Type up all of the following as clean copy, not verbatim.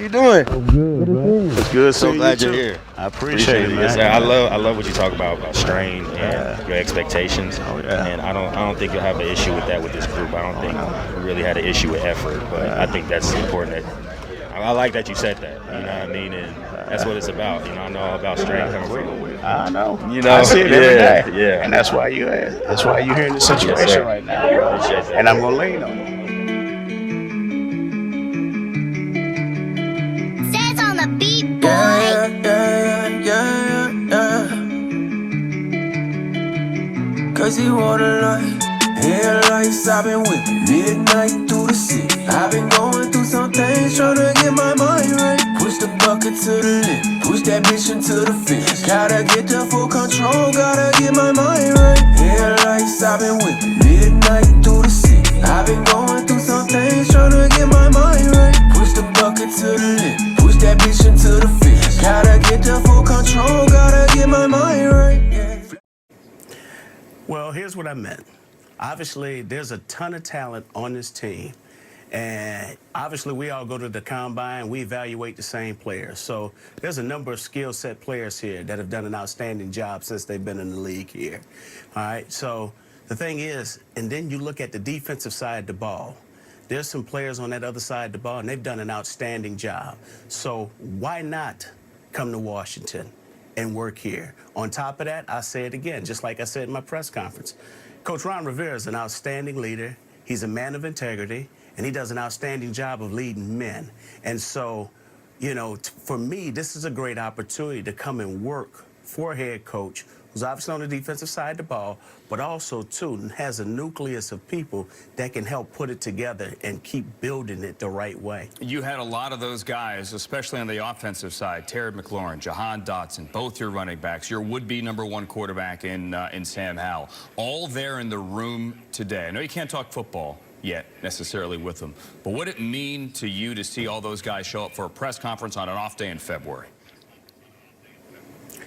you doing? I'm good, man. It's good So seeing glad you you're too. here. I appreciate it, man. Yes, I love what you talk about strain Yeah. and your expectations. Oh, yeah. And I don't think you'll have an issue with that with this group. I don't think we really had an issue with effort, but I think that's important. I like that you said that. You know what I mean? And that's what it's about. I know all about strain coming from. I know. I see it every day. Yeah. And that's why you're here in this situation right now, bro. And I'm gonna lean on you. Says on the beat, boy. Yeah. Cause he wanna light. Headlights, I've been whipping midnight through the city. I've been going through some things, tryna get my mind right. Push the bucket to the limit, push that bitch into the finish. Gotta get the full control, gotta get my mind right. Headlights, I've been whipping midnight through the city. I've been going through some things, tryna get my mind right. Push the bucket to the limit, push that bitch into the finish. Gotta get the full control, gotta get my mind right. Well, here's what I meant. Obviously, there's a ton of talent on this team. And obviously, we all go to the combine, we evaluate the same players. So there's a number of skill set players here that have done an outstanding job since they've been in the league here. All right, so the thing is, and then you look at the defensive side of the ball. There's some players on that other side of the ball, and they've done an outstanding job. So why not come to Washington and work here? On top of that, I say it again, just like I said in my press conference. Coach Ron Rivera is an outstanding leader. He's a man of integrity, and he does an outstanding job of leading men. And so, for me, this is a great opportunity to come and work for a head coach who's obviously on the defensive side of the ball, but also, too, has a nucleus of people that can help put it together and keep building it the right way. You had a lot of those guys, especially on the offensive side, Terry McLaurin, Jahan Dotson, both your running backs, your would-be #1 quarterback in Sam Howell, all there in the room today. I know you can't talk football yet necessarily with them, but what did it mean to you to see all those guys show up for a press conference on an off day in February?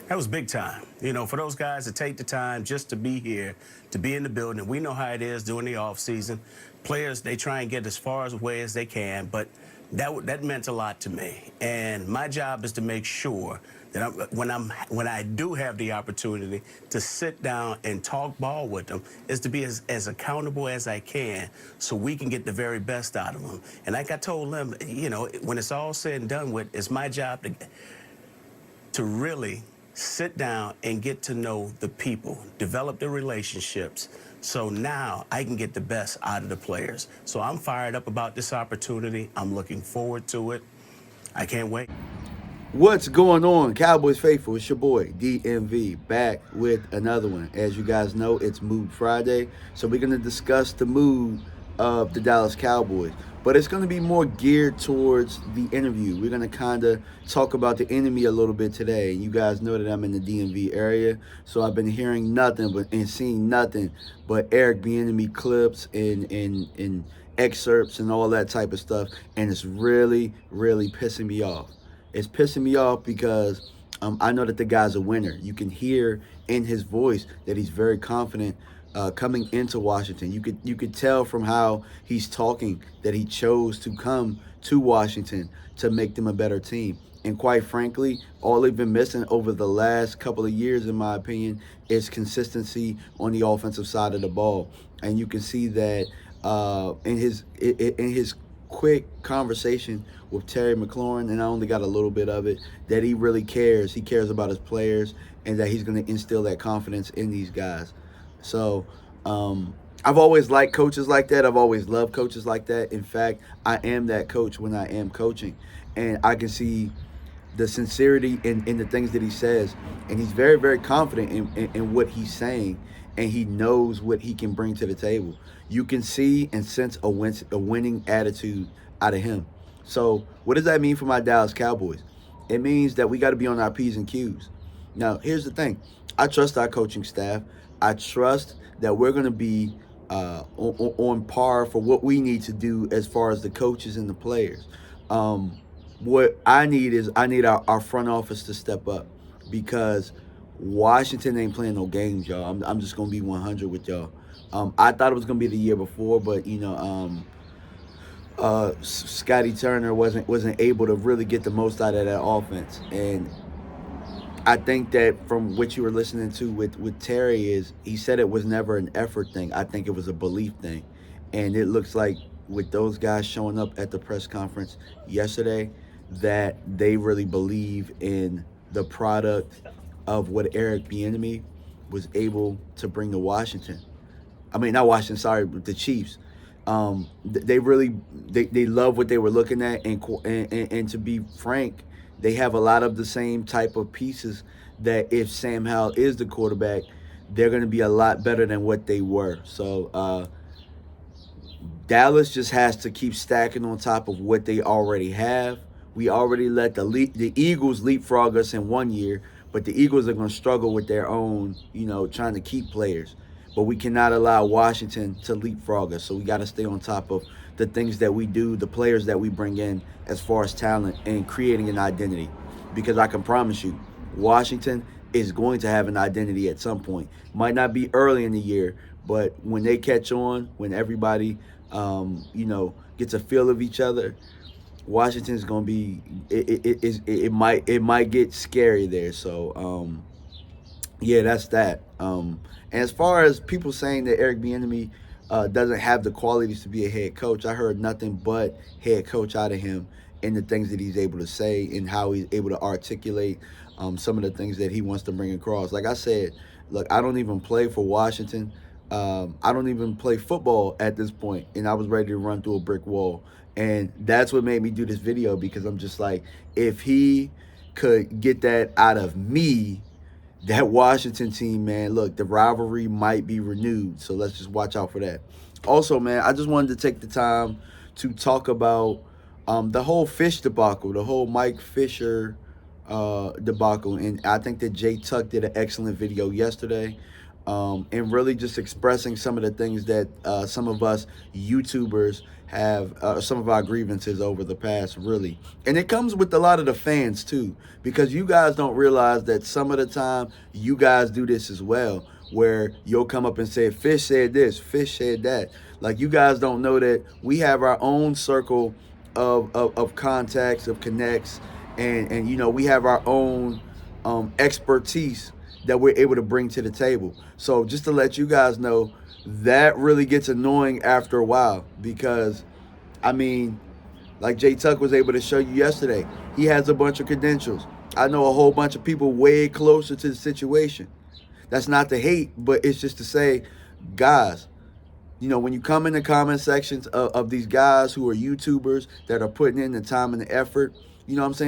That was big time. For those guys to take the time just to be here, to be in the building. We know how it is during the off season. Players, they try and get as far away as they can, but that meant a lot to me. And my job is to make sure that when I do have the opportunity to sit down and talk ball with them, is to be as accountable as I can so we can get the very best out of them. And like I told them, when it's all said and done with, it's my job to really sit down and get to know the people, develop the relationships, so now I can get the best out of the players. So I'm fired up about this opportunity. I'm looking forward to it. I can't wait. What's going on, Cowboys faithful? It's your boy DMV back with another one. As you guys know, it's Mood Friday, so we're going to discuss the mood of the Dallas Cowboys. But it's going to be more geared towards the interview. We're going to kind of talk about the enemy a little bit today. You guys know that I'm in the DMV area, so I've been hearing nothing and seeing nothing but Eric Bienemy clips and excerpts and all that type of stuff, and it's really, really pissing me off. It's pissing me off because I know that the guy's a winner. You can hear in his voice that he's very confident coming into Washington. You could tell from how he's talking that he chose to come to Washington to make them a better team. And quite frankly, all they've been missing over the last couple of years, in my opinion, is consistency on the offensive side of the ball. And you can see that in his quick conversation with Terry McLaurin, and I only got a little bit of it, that he really cares. He cares about his players, and that he's going to instill that confidence in these guys. So I've always liked coaches like that. I've always loved coaches like that. In fact, I am that coach when I am coaching, and I can see the sincerity in the things that he says, and he's very, very confident in what he's saying, and he knows what he can bring to the table. You can see and sense a winning attitude out of him. So what does that mean for my Dallas Cowboys? It means that we got to be on our P's and Q's. Now, here's the thing. I trust our coaching staff. I trust that we're going to be on par for what we need to do as far as the coaches and the players. What I need is our front office to step up, because Washington ain't playing no games, y'all. I'm just going to be 100 with y'all. I thought it was going to be the year before, but, Scotty Turner wasn't able to really get the most out of that offense. And I think that from what you were listening to with Terry is he said it was never an effort thing. I think it was a belief thing. And it looks like with those guys showing up at the press conference yesterday that they really believe in the product of what Eric Bienemy was able to bring to Washington. I mean, not Washington, sorry, but the Chiefs. They really they love what they were looking at, and to be frank, they have a lot of the same type of pieces that if Sam Howell is the quarterback, they're going to be a lot better than what they were. So Dallas just has to keep stacking on top of what they already have. We already let the Eagles leapfrog us in 1 year, but the Eagles are going to struggle with their own, trying to keep players. But we cannot allow Washington to leapfrog us. So we got to stay on top of the things that we do, the players that we bring in as far as talent and creating an identity. Because I can promise you, Washington is going to have an identity at some point. Might not be early in the year, but when they catch on, when everybody, gets a feel of each other, Washington's going to be, it might get scary there. So, yeah, that's that. And as far as people saying that Eric Bienemy doesn't have the qualities to be a head coach, I heard nothing but head coach out of him in the things that he's able to say and how he's able to articulate some of the things that he wants to bring across. Like I said, look, I don't even play for Washington. I don't even play football at this point, and I was ready to run through a brick wall. And that's what made me do this video, because I'm just like, if he could get that out of me, that Washington team, man, look, the rivalry might be renewed. So let's just watch out for that. Also, man, I just wanted to take the time to talk about the whole Fish debacle, the whole Mike Fisher debacle. And I think that Jay Tuck did an excellent video yesterday. And really just expressing some of the things that some of us YouTubers have, some of our grievances over the past, really. And it comes with a lot of the fans, too, because you guys don't realize that some of the time you guys do this as well, where you'll come up and say, Fish said this, Fish said that. Like, you guys don't know that we have our own circle of contacts, of connects, and we have our own expertise that we're able to bring to the table. So just to let you guys know, that really gets annoying after a while, because, I mean, like Jay Tuck was able to show you yesterday, he has a bunch of credentials. I know a whole bunch of people way closer to the situation. That's not to hate, but it's just to say, guys, when you come in the comment sections of these guys who are YouTubers that are putting in the time and the effort,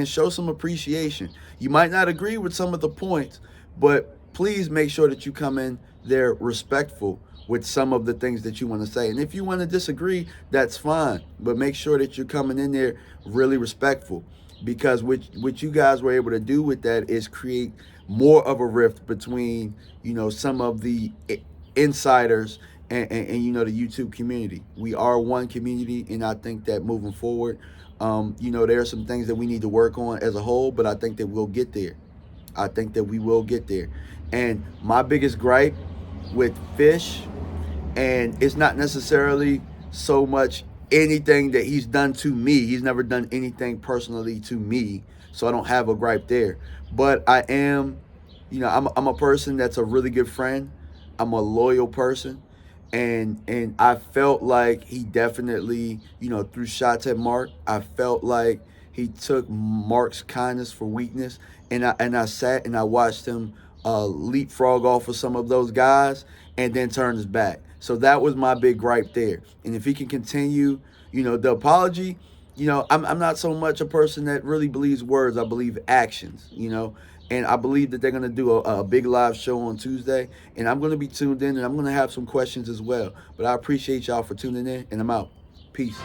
show some appreciation. You might not agree with some of the points, but please make sure that you come in there respectful with some of the things that you want to say. And if you want to disagree, that's fine. But make sure that you're coming in there really respectful, because what you guys were able to do with that is create more of a rift between, some of the insiders and the YouTube community. We are one community, and I think that moving forward, there are some things that we need to work on as a whole, but I think that we'll get there. I think that we will get there. And my biggest gripe with Fish, and it's not necessarily so much anything that he's done to me. He's never done anything personally to me, so I don't have a gripe there. But I am, I'm a person that's a really good friend. I'm a loyal person. And I felt like he definitely, threw shots at Mark. I felt like he took Mark's kindness for weakness, and I sat and I watched him leapfrog off of some of those guys and then turn his back. So that was my big gripe there. And if he can continue, the apology, I'm not so much a person that really believes words. I believe actions, and I believe that they're going to do a big live show on Tuesday, and I'm going to be tuned in, and I'm going to have some questions as well. But I appreciate y'all for tuning in, and I'm out. Peace.